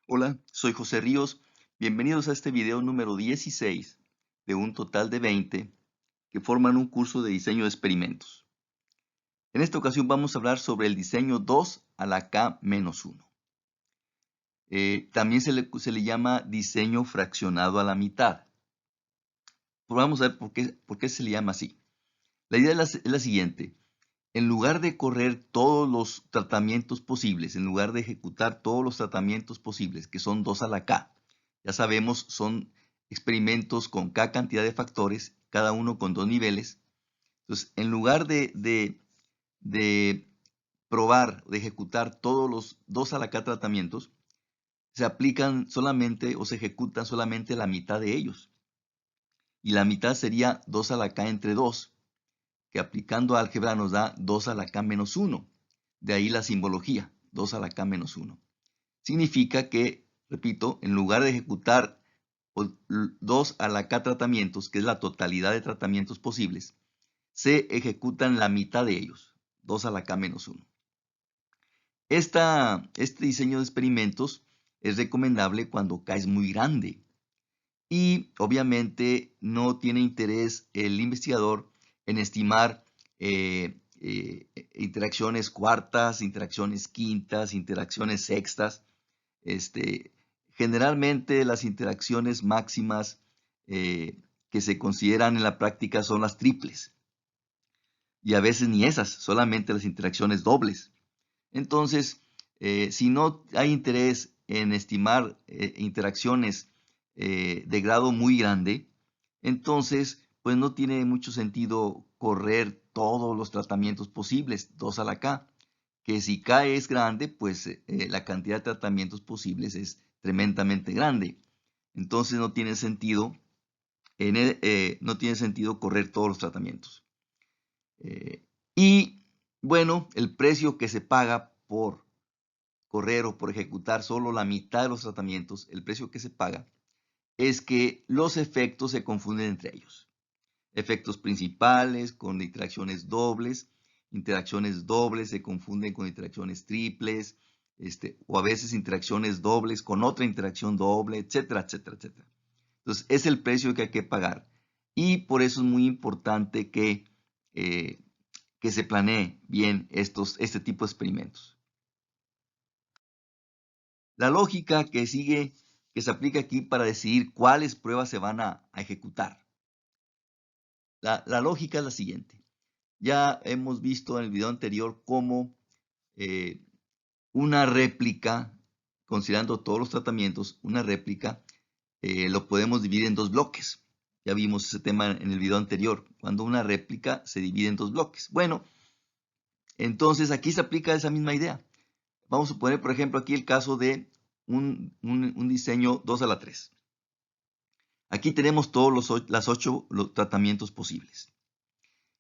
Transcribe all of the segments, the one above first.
Hola, soy José Ríos. Bienvenidos a este video número 16 de un total de 20 que forman un curso de diseño de experimentos. En esta ocasión vamos a hablar sobre el diseño 2 a la K-1. También se le llama diseño fraccionado a la mitad. Pero vamos a ver por qué se le llama así. La idea es la siguiente. En lugar de correr todos los tratamientos posibles, en lugar de ejecutar todos los tratamientos posibles, que son 2 a la K, ya sabemos, son experimentos con K cantidad de factores, cada uno con 2 niveles. Entonces, en lugar de probar, de ejecutar todos los 2 a la K tratamientos, se aplican solamente o se ejecutan solamente la mitad de ellos. Y la mitad sería 2 a la K entre 2, que aplicando álgebra nos da 2 a la K-1. De ahí la simbología, 2 a la K-1. Significa que, repito, en lugar de ejecutar 2 a la K tratamientos, que es la totalidad de tratamientos posibles, se ejecutan la mitad de ellos, 2 a la K-1. Este diseño de experimentos es recomendable cuando K es muy grande y obviamente no tiene interés el investigador en estimar interacciones cuartas, interacciones quintas, interacciones sextas. Generalmente las interacciones máximas que se consideran en la práctica son las triples. Y a veces ni esas, solamente las interacciones dobles. Entonces, si no hay interés en estimar interacciones de grado muy grande, entonces pues no tiene mucho sentido correr todos los tratamientos posibles, 2 a la K, que si K es grande, pues la cantidad de tratamientos posibles es tremendamente grande. Entonces no tiene sentido, no tiene sentido correr todos los tratamientos. Y bueno, el precio que se paga por correr o por ejecutar solo la mitad de los tratamientos, el precio que se paga es que los efectos se confunden entre ellos. Efectos principales con interacciones dobles se confunden con interacciones triples, o a veces interacciones dobles con otra interacción doble, etcétera, etcétera, etcétera. Entonces, es el precio que hay que pagar. Y por eso es muy importante que se planee bien este tipo de experimentos. La lógica que sigue, que se aplica aquí para decidir cuáles pruebas se van a ejecutar. La lógica es la siguiente. Ya hemos visto en el video anterior cómo una réplica, considerando todos los tratamientos, una réplica lo podemos dividir en dos bloques. Ya vimos ese tema en el video anterior, cuando una réplica se divide en dos bloques. Bueno, entonces aquí se aplica esa misma idea. Vamos a poner, por ejemplo, aquí el caso de un diseño 2 a la 3. Aquí tenemos todos los 8 tratamientos posibles.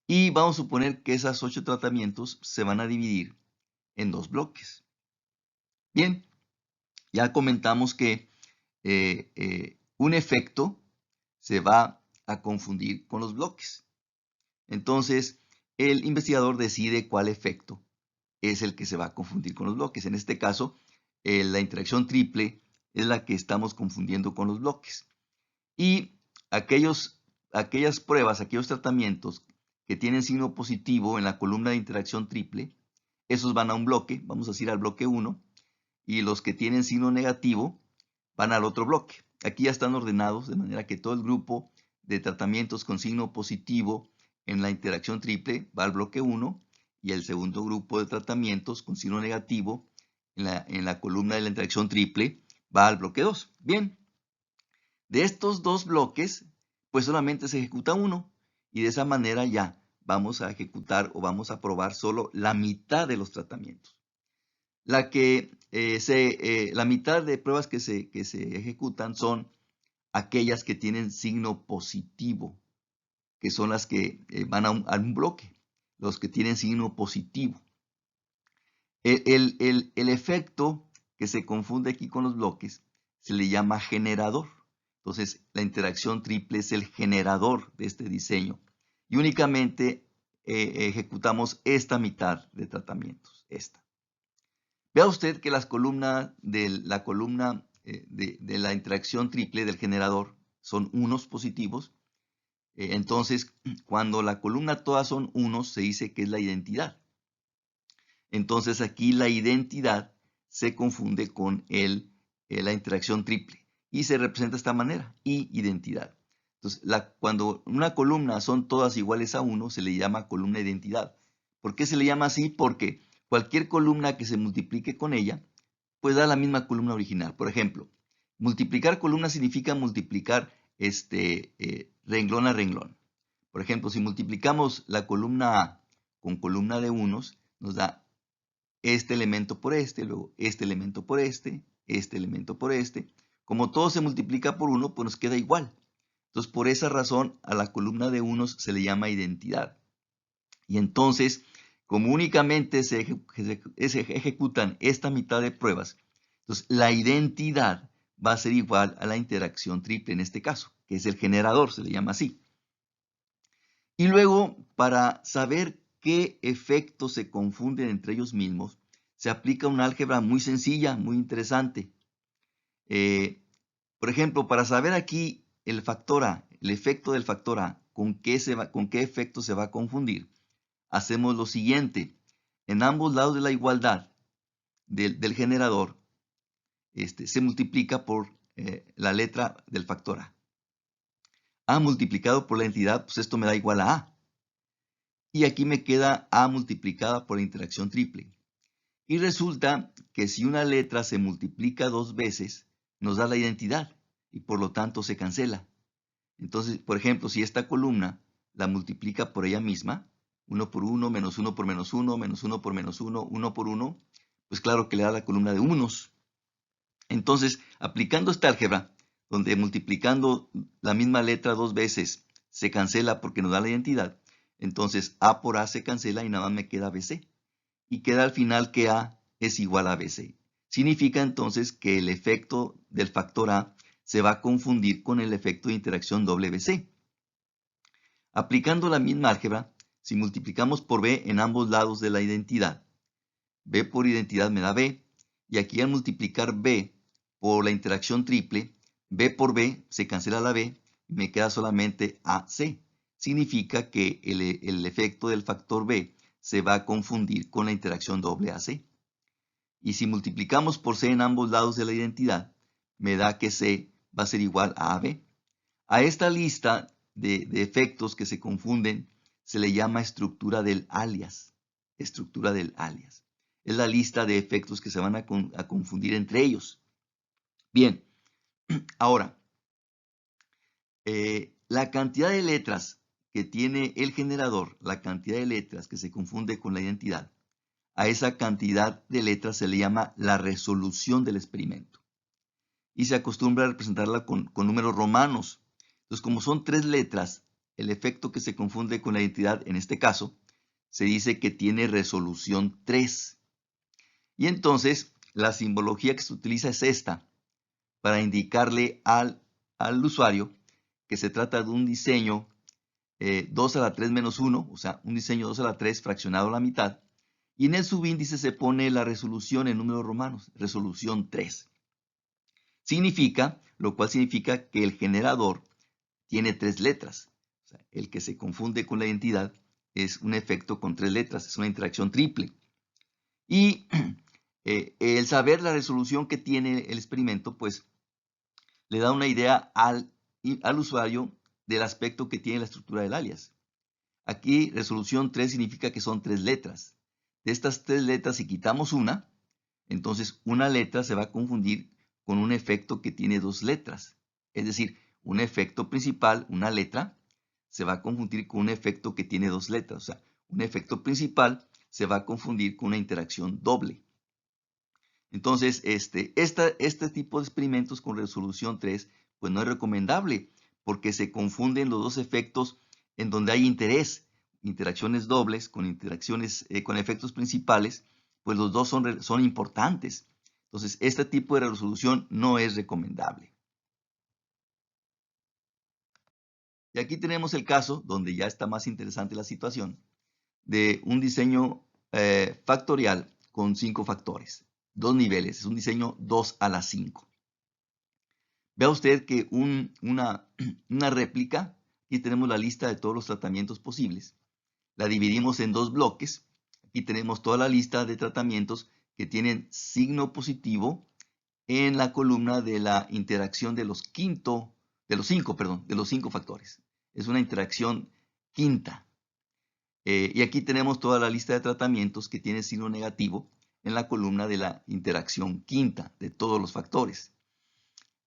Y vamos a suponer que esos 8 tratamientos se van a dividir en dos bloques. Bien, ya comentamos que un efecto se va a confundir con los bloques. Entonces, el investigador decide cuál efecto es el que se va a confundir con los bloques. En este caso, la interacción triple es la que estamos confundiendo con los bloques. Y aquellas pruebas, aquellos tratamientos que tienen signo positivo en la columna de interacción triple, esos van a un bloque, vamos a decir al bloque 1, y los que tienen signo negativo van al otro bloque. Aquí ya están ordenados de manera que todo el grupo de tratamientos con signo positivo en la interacción triple va al bloque 1 y el segundo grupo de tratamientos con signo negativo en la columna de la interacción triple va al bloque 2. Bien, de estos dos bloques, pues solamente se ejecuta uno y de esa manera ya vamos a ejecutar o vamos a probar solo la mitad de los tratamientos. La mitad de pruebas que se ejecutan son aquellas que tienen signo positivo, que son las que van a un bloque, los que tienen signo positivo. El efecto que se confunde aquí con los bloques se le llama generador. Entonces, la interacción triple es el generador de este diseño. Y únicamente ejecutamos esta mitad de tratamientos, esta. Vea usted que la columna de la interacción triple del generador son unos positivos. Entonces, cuando la columna todas son unos, se dice que es la identidad. Entonces, aquí la identidad se confunde con la interacción triple y se representa de esta manera, identidad. Entonces, cuando una columna son todas iguales a 1, se le llama columna identidad. ¿Por qué se le llama así? Porque cualquier columna que se multiplique con ella, pues da la misma columna original. Por ejemplo, multiplicar columna significa multiplicar renglón a renglón. Por ejemplo, si multiplicamos la columna A con columna de unos, nos da este elemento por este, luego este elemento por este elemento por este. Como todo se multiplica por 1, pues nos queda igual. Entonces, por esa razón, a la columna de unos se le llama identidad. Y entonces, como únicamente se ejecutan esta mitad de pruebas, entonces la identidad va a ser igual a la interacción triple en este caso, que es el generador, se le llama así. Y luego, para saber qué efectos se confunden entre ellos mismos, se aplica una álgebra muy sencilla, muy interesante. Por ejemplo, para saber aquí el factor A, el efecto del factor A, con qué efecto se va a confundir, hacemos lo siguiente. En ambos lados de la igualdad del generador, se multiplica por la letra del factor A. A multiplicado por la entidad, pues esto me da igual a A. Y aquí me queda A multiplicada por la interacción triple. Y resulta que si una letra se multiplica 2 veces, nos da la identidad y por lo tanto se cancela. Entonces, por ejemplo, si esta columna la multiplica por ella misma, 1 por 1, menos 1 por menos 1, menos 1 por menos 1, 1 por 1, pues claro que le da la columna de unos. Entonces, aplicando esta álgebra, donde multiplicando la misma letra 2 veces se cancela porque nos da la identidad, entonces A por A se cancela y nada más me queda BC. Y queda al final que A es igual a BC. Significa entonces que el efecto del factor A se va a confundir con el efecto de interacción doble BC. Aplicando la misma álgebra, si multiplicamos por B en ambos lados de la identidad, B por identidad me da B, y aquí al multiplicar B por la interacción triple, B por B se cancela la B y me queda solamente AC. Significa que el efecto del factor B se va a confundir con la interacción doble AC. Y si multiplicamos por C en ambos lados de la identidad, me da que C va a ser igual a AB. A esta lista de efectos que se confunden se le llama estructura del alias. Estructura del alias. Es la lista de efectos que se van a confundir entre ellos. Bien, ahora, la cantidad de letras que tiene el generador, la cantidad de letras que se confunde con la identidad, a esa cantidad de letras se le llama la resolución del experimento. Y se acostumbra a representarla con números romanos. Entonces, como son 3 letras, el efecto que se confunde con la identidad, en este caso, se dice que tiene resolución 3. Y entonces, la simbología que se utiliza es esta, para indicarle al usuario que se trata de un diseño 2 a la 3 menos 1, o sea, un diseño 2 a la 3 fraccionado a la mitad, y en el subíndice se pone la resolución en números romanos, resolución 3. Lo cual significa que el generador tiene 3 letras. O sea, el que se confunde con la identidad es un efecto con 3 letras, es una interacción triple. Y el saber la resolución que tiene el experimento, pues le da una idea al usuario del aspecto que tiene la estructura del alias. Aquí resolución 3 significa que son 3 letras. De estas 3 letras, si quitamos una, entonces una letra se va a confundir con un efecto que tiene 2 letras. Es decir, un efecto principal, una letra, se va a confundir con un efecto que tiene 2 letras. O sea, un efecto principal se va a confundir con una interacción doble. Entonces, este tipo de experimentos con resolución 3, pues no es recomendable porque se confunden los dos efectos en donde hay interés. Interacciones dobles con con efectos principales, pues los dos son importantes. Entonces, este tipo de resolución no es recomendable. Y aquí tenemos el caso, donde ya está más interesante la situación, de un diseño factorial con 5 factores. 2 niveles, es un diseño 2 a la 5. Vea usted que una réplica, aquí tenemos la lista de todos los tratamientos posibles. La dividimos en dos bloques. Aquí tenemos toda la lista de tratamientos que tienen signo positivo en la columna de la interacción de los cinco factores. Es una interacción quinta. Y aquí tenemos toda la lista de tratamientos que tiene signo negativo en la columna de la interacción quinta de todos los factores.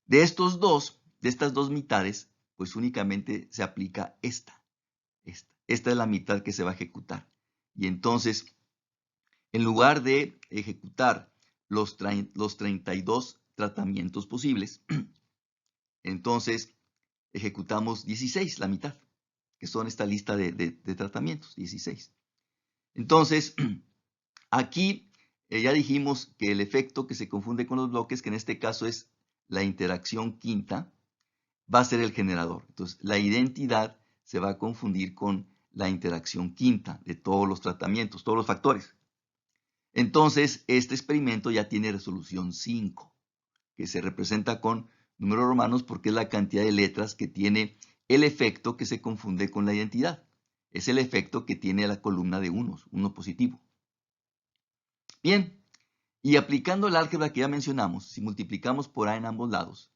De estas dos mitades, pues únicamente se aplica esta. Esta es la mitad que se va a ejecutar. Y entonces, en lugar de ejecutar los 32 tratamientos posibles, entonces ejecutamos 16, la mitad, que son esta lista de tratamientos, 16. Entonces, aquí ya dijimos que el efecto que se confunde con los bloques, que en este caso es la interacción quinta, va a ser el generador. Entonces, la identidad se va a confundir con la interacción quinta de todos los tratamientos, todos los factores. Entonces, este experimento ya tiene resolución 5, que se representa con números romanos porque es la cantidad de letras que tiene el efecto que se confunde con la identidad. Es el efecto que tiene la columna de unos, uno positivo. Bien, y aplicando el álgebra que ya mencionamos, si multiplicamos por A en ambos lados,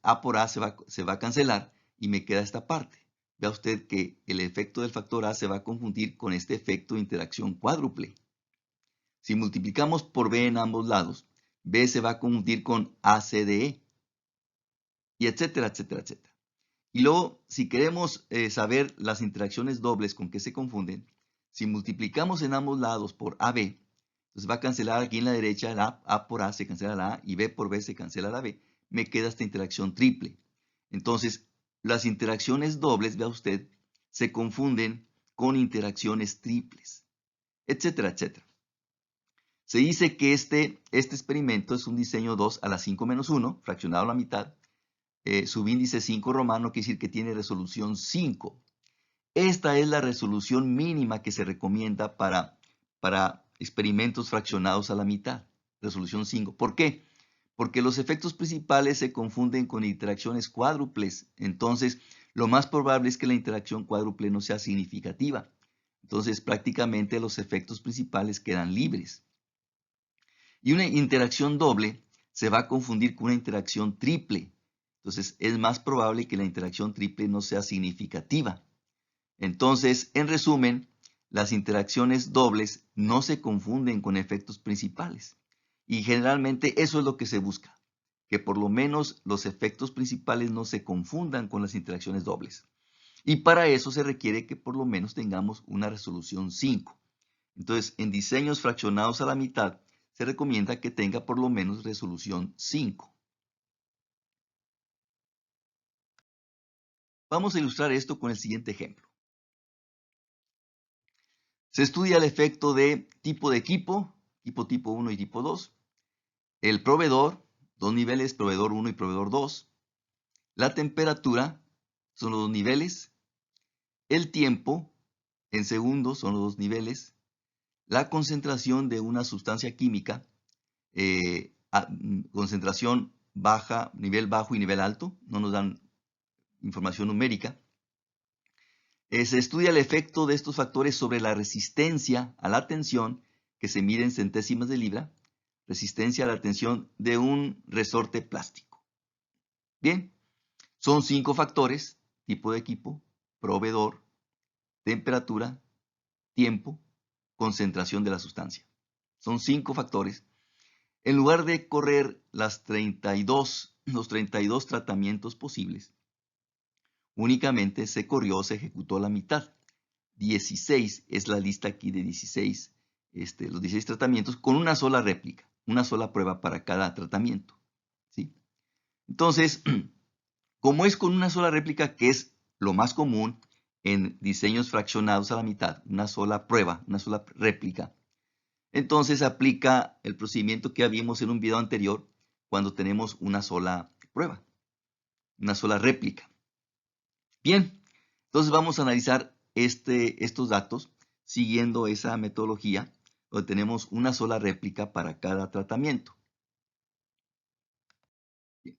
A por A se va a cancelar y me queda esta parte. Vea usted que el efecto del factor A se va a confundir con este efecto de interacción cuádruple. Si multiplicamos por B en ambos lados, B se va a confundir con ACDE, y etcétera, etcétera, etcétera. Y luego, si queremos saber las interacciones dobles con que se confunden, si multiplicamos en ambos lados por AB, entonces va a cancelar aquí en la derecha la A por A se cancela la A y B por B se cancela la B. Me queda esta interacción triple. Entonces, las interacciones dobles, vea usted, se confunden con interacciones triples, etcétera, etcétera. Se dice que este experimento es un diseño 2 a la 5 menos 1, fraccionado a la mitad. Subíndice 5 romano quiere decir que tiene resolución 5. Esta es la resolución mínima que se recomienda para experimentos fraccionados a la mitad. Resolución 5. ¿Por qué? Porque los efectos principales se confunden con interacciones cuádruples. Entonces, lo más probable es que la interacción cuádruple no sea significativa. Entonces, prácticamente los efectos principales quedan libres. Y una interacción doble se va a confundir con una interacción triple. Entonces, es más probable que la interacción triple no sea significativa. Entonces, en resumen, las interacciones dobles no se confunden con efectos principales. Y generalmente eso es lo que se busca, que por lo menos los efectos principales no se confundan con las interacciones dobles. Y para eso se requiere que por lo menos tengamos una resolución 5. Entonces, en diseños fraccionados a la mitad, se recomienda que tenga por lo menos resolución 5. Vamos a ilustrar esto con el siguiente ejemplo. Se estudia el efecto de tipo de equipo, tipo 1 y tipo 2, el proveedor, dos niveles, proveedor 1 y proveedor 2, la temperatura, son los dos niveles, el tiempo, en segundos, son los dos niveles, la concentración de una sustancia química, concentración baja, nivel bajo y nivel alto, no nos dan información numérica. Se estudia el efecto de estos factores sobre la resistencia a la tensión que se mide en centésimas de libra, resistencia a la tensión de un resorte plástico. Bien, son 5 factores: tipo de equipo, proveedor, temperatura, tiempo, concentración de la sustancia. Son 5 factores. En lugar de correr los 32 tratamientos posibles, únicamente se ejecutó la mitad. 16 es la lista aquí de 16, los 16 tratamientos con una sola réplica, una sola prueba para cada tratamiento, ¿sí? Entonces, como es con una sola réplica, que es lo más común en diseños fraccionados a la mitad, una sola prueba, una sola réplica, entonces aplica el procedimiento que vimos en un video anterior cuando tenemos una sola prueba, una sola réplica. Bien, entonces vamos a analizar estos datos siguiendo esa metodología donde tenemos una sola réplica para cada tratamiento. Bien.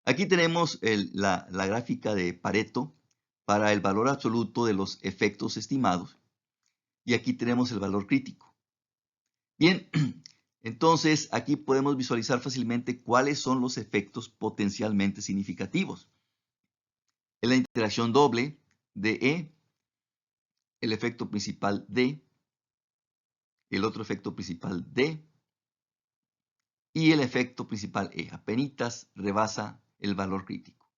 Aquí tenemos la gráfica de Pareto para el valor absoluto de los efectos estimados. Y aquí tenemos el valor crítico. Bien, entonces aquí podemos visualizar fácilmente cuáles son los efectos potencialmente significativos. En la interacción doble de E, el efecto principal D, el otro efecto principal D y el efecto principal E. Apenitas rebasa el valor crítico.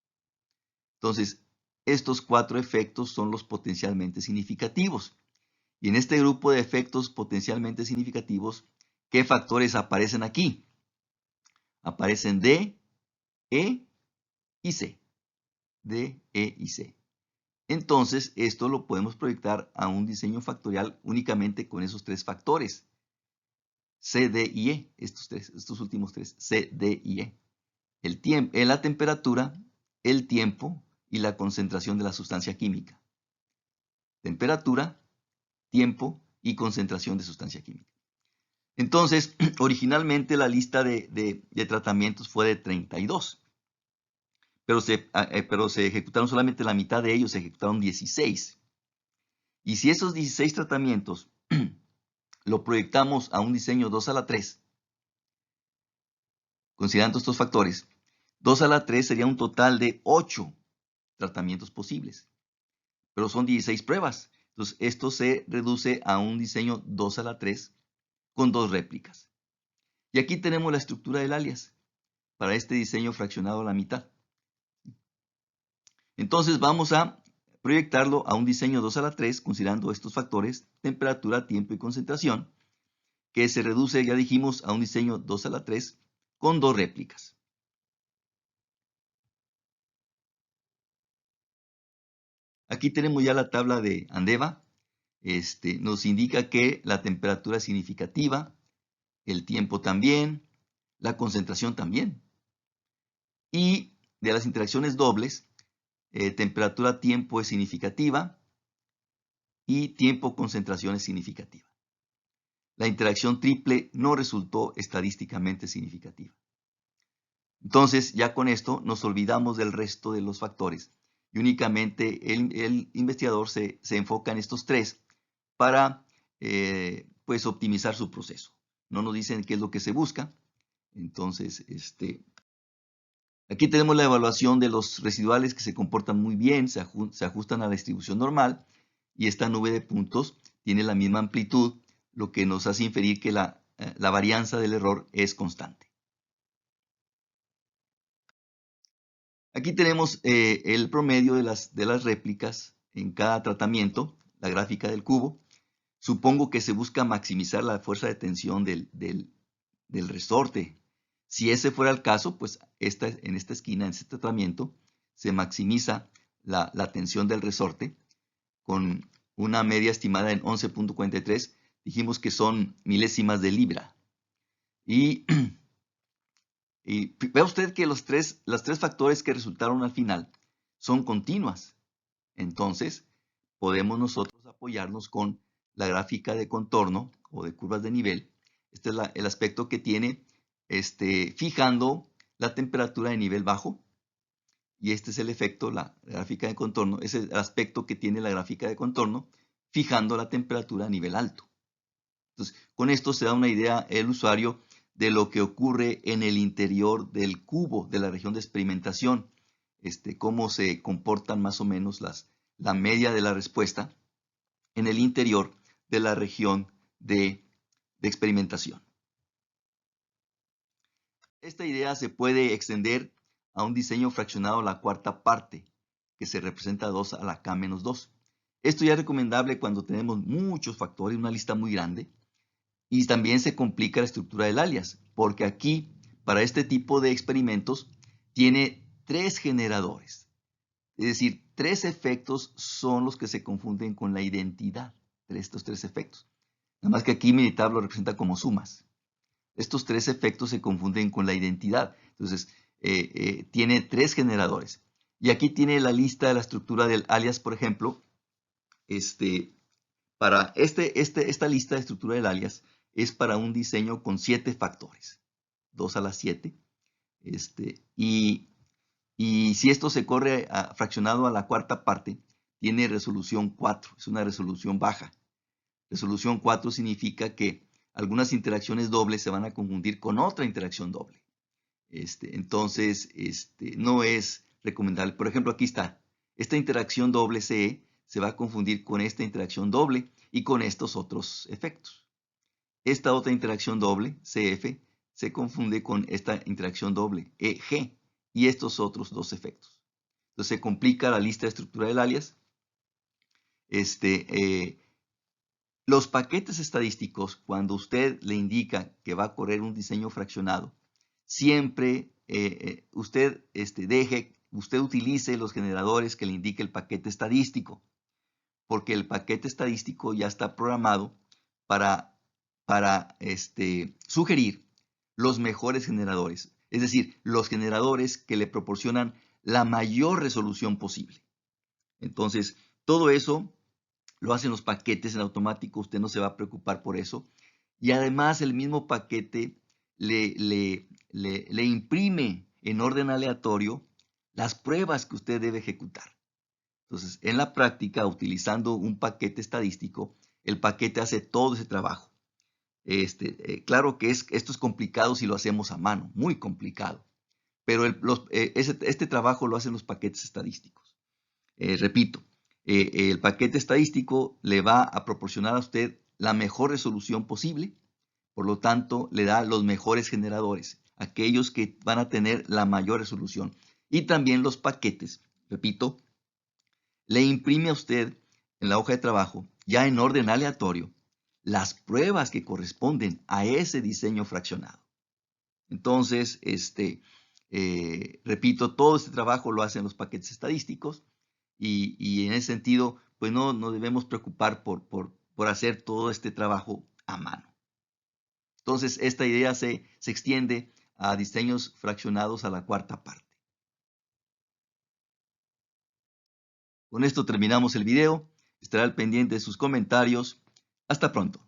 Entonces, estos 4 efectos son los potencialmente significativos. Y en este grupo de efectos potencialmente significativos, ¿qué factores aparecen aquí? Aparecen D, E y C. D, E y C. Entonces, esto lo podemos proyectar a un diseño factorial únicamente con esos 3 factores. C, D y E, estos últimos 3, C, D y E. La temperatura, el tiempo y la concentración de la sustancia química. Temperatura, tiempo y concentración de sustancia química. Entonces, originalmente la lista de tratamientos fue de 32, pero se ejecutaron solamente la mitad de ellos, se ejecutaron 16. Y si esos 16 tratamientos lo proyectamos a un diseño 2 a la 3, considerando estos factores, 2 a la 3 sería un total de 8 tratamientos posibles, pero son 16 pruebas. Entonces, esto se reduce a un diseño 2 a la 3 con 2 réplicas. Y aquí tenemos la estructura del alias para este diseño fraccionado a la mitad. Entonces vamos a proyectarlo a un diseño 2 a la 3 considerando estos factores, temperatura, tiempo y concentración, que se reduce, ya dijimos, a un diseño 2 a la 3 con 2 réplicas. Aquí tenemos ya la tabla de Andeva. Nos indica que la temperatura es significativa, el tiempo también, la concentración también. Y de las interacciones dobles, temperatura-tiempo es significativa y tiempo-concentración es significativa. La interacción triple no resultó estadísticamente significativa. Entonces, ya con esto nos olvidamos del resto de los factores y únicamente el investigador se enfoca en estos 3 para pues optimizar su proceso. No nos dicen qué es lo que se busca. Entonces, aquí tenemos la evaluación de los residuales que se comportan muy bien, se ajustan a la distribución normal y esta nube de puntos tiene la misma amplitud, lo que nos hace inferir que la varianza del error es constante. Aquí tenemos el promedio de las réplicas en cada tratamiento, la gráfica del cubo. Supongo que se busca maximizar la fuerza de tensión del resorte. Si ese fuera el caso, pues en esta esquina, en este tratamiento, se maximiza la tensión del resorte con una media estimada en 11.43. Dijimos que son milésimas de libra. Y vea usted que los tres factores que resultaron al final son continuas. Entonces, podemos nosotros apoyarnos con la gráfica de contorno o de curvas de nivel. Este es el aspecto que tiene fijando la temperatura de nivel bajo. Y este es el efecto, la gráfica de contorno, es el aspecto que tiene la gráfica de contorno fijando la temperatura a nivel alto. Entonces, con esto se da una idea el usuario de lo que ocurre en el interior del cubo de la región de experimentación, cómo se comportan más o menos la media de la respuesta en el interior de la región de experimentación. Esta idea se puede extender a un diseño fraccionado a la cuarta parte, que se representa 2 a la k-2. Esto ya es recomendable cuando tenemos muchos factores, una lista muy grande, y también se complica la estructura del alias, porque aquí, para este tipo de experimentos, tiene 3 generadores. Es decir, 3 efectos son los que se confunden con la identidad de estos 3 efectos. Nada más que aquí mi tabla lo representa como sumas. Estos 3 efectos se confunden con la identidad. Entonces, tiene 3 generadores. Y aquí tiene la lista de la estructura del alias, por ejemplo. Para esta lista de estructura del alias es para un diseño con 7 factores. 2 a la 7. Y Y si esto se corre fraccionado a la cuarta parte, tiene resolución 4, es una resolución baja. Resolución 4 significa que algunas interacciones dobles se van a confundir con otra interacción doble. Entonces, no es recomendable. Por ejemplo, aquí está. Esta interacción doble CE se va a confundir con esta interacción doble y con estos otros efectos. Esta otra interacción doble, CF, se confunde con esta interacción doble, EG, y estos otros dos efectos. Entonces se complica la lista de estructura del alias. Los paquetes estadísticos, cuando usted le indica que va a correr un diseño fraccionado, siempre usted utilice los generadores que le indique el paquete estadístico, porque el paquete estadístico ya está programado para sugerir los mejores generadores, es decir, los generadores que le proporcionan la mayor resolución posible. Entonces, todo eso lo hacen los paquetes en automático, usted no se va a preocupar por eso. Y además el mismo paquete le imprime en orden aleatorio las pruebas que usted debe ejecutar. Entonces, en la práctica, utilizando un paquete estadístico, el paquete hace todo ese trabajo. Claro que esto es complicado si lo hacemos a mano, muy complicado. Pero este trabajo lo hacen los paquetes estadísticos. Repito, el paquete estadístico le va a proporcionar a usted la mejor resolución posible, por lo tanto, le da los mejores generadores, aquellos que van a tener la mayor resolución. Y también los paquetes, repito, le imprime a usted en la hoja de trabajo, ya en orden aleatorio, las pruebas que corresponden a ese diseño fraccionado. Entonces, repito, todo este trabajo lo hacen los paquetes estadísticos y en ese sentido, pues no debemos preocupar por hacer todo este trabajo a mano. Entonces, esta idea se extiende a diseños fraccionados a la cuarta parte. Con esto terminamos el video. Estaré al pendiente de sus comentarios. Hasta pronto.